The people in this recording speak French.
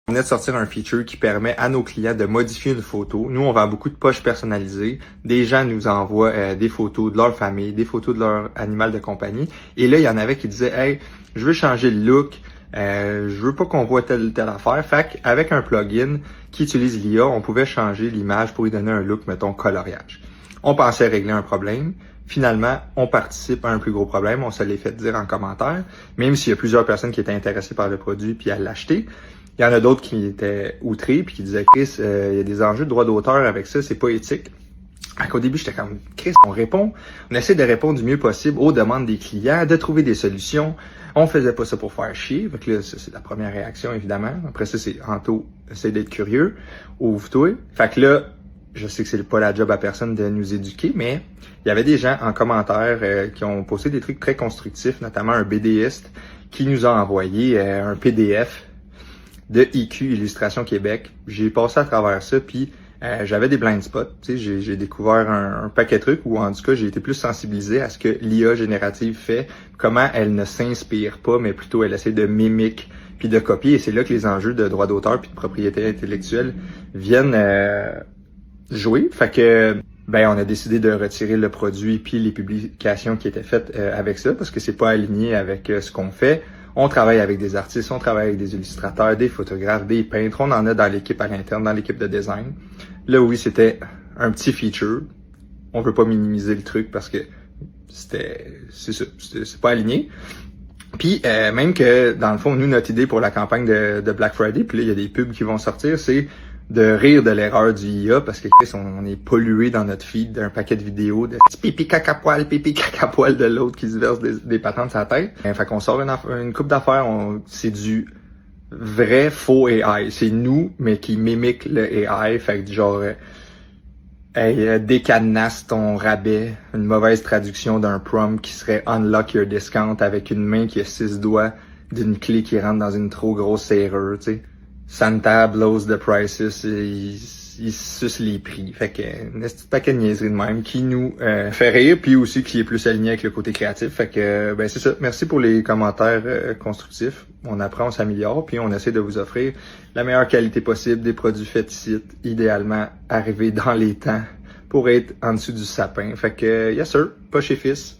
On venait de sortir un feature qui permet à nos clients de modifier une photo. Nous, on vend beaucoup de poches personnalisées. Des gens nous envoient des photos de leur famille, des photos de leur animal de compagnie. Et là, il y en avait qui disaient « Hey, je veux changer le look, je veux pas qu'on voit telle affaire. » Fait qu'avec un plugin qui utilise l'IA, on pouvait changer l'image pour lui donner un look, mettons, coloriage. On pensait régler un problème. Finalement, on participe à un plus gros problème. On se l'est fait dire en commentaire. Même s'il y a plusieurs personnes qui étaient intéressées par le produit puis à l'acheter, il y en a d'autres qui étaient outrés puis qui disaient « Chris, il y a des enjeux de droit d'auteur avec ça, c'est pas éthique. » Au début, j'étais comme « Chris, on essaie de répondre du mieux possible aux demandes des clients, de trouver des solutions. On faisait pas ça pour faire chier. » Fait que là, c'est la première réaction, évidemment. Après ça, c'est Anto, essaie d'être curieux, ouvre-toi. Fait que là, je sais que c'est pas la job à personne de nous éduquer, mais il y avait des gens en commentaire qui ont posté des trucs très constructifs, notamment un BDiste qui nous a envoyé un PDF de IQ Illustration Québec. J'ai passé à travers ça, puis j'avais des blind spots. Tu sais, j'ai découvert un paquet de trucs, ou en tout cas, j'ai été plus sensibilisé à ce que l'IA générative fait, comment elle ne s'inspire pas, mais plutôt elle essaie de mimique puis de copier. Et c'est là que les enjeux de droit d'auteur puis de propriété intellectuelle viennent jouer. Fait que on a décidé de retirer le produit puis les publications qui étaient faites avec ça, parce que c'est pas aligné avec ce qu'on fait. On travaille avec des artistes, on travaille avec des illustrateurs, des photographes, des peintres. On en a dans l'équipe à l'interne, dans l'équipe de design. Là, oui, c'était un petit feature. On veut pas minimiser le truc parce que c'est pas aligné. Puis même que, dans le fond, nous, notre idée pour la campagne de Black Friday, puis là, il y a des pubs qui vont sortir, c'est de rire de l'erreur du IA, parce que on est pollué dans notre feed d'un paquet de vidéos de pipi caca poil de l'autre qui se verse des patentes sur la tête. Fait qu'on sort une coupe d'affaires, c'est du vrai faux AI. C'est nous, mais qui mimique le AI. Fait que genre, décadenasse ton rabais, une mauvaise traduction d'un prompt qui serait unlock your discount avec une main qui a 6 doigts d'une clé qui rentre dans une trop grosse serrure, tu sais. Santa blows the prices, il suce les prix. Fait que un petit paquet de niaiseries de même qui nous fait rire, puis aussi qui est plus aligné avec le côté créatif. Fait que c'est ça. Merci pour les commentaires constructifs. On apprend, on s'améliore, puis on essaie de vous offrir la meilleure qualité possible, des produits faits ici, idéalement arrivés dans les temps pour être en dessous du sapin. Fait que yes sir, pas chez Fils.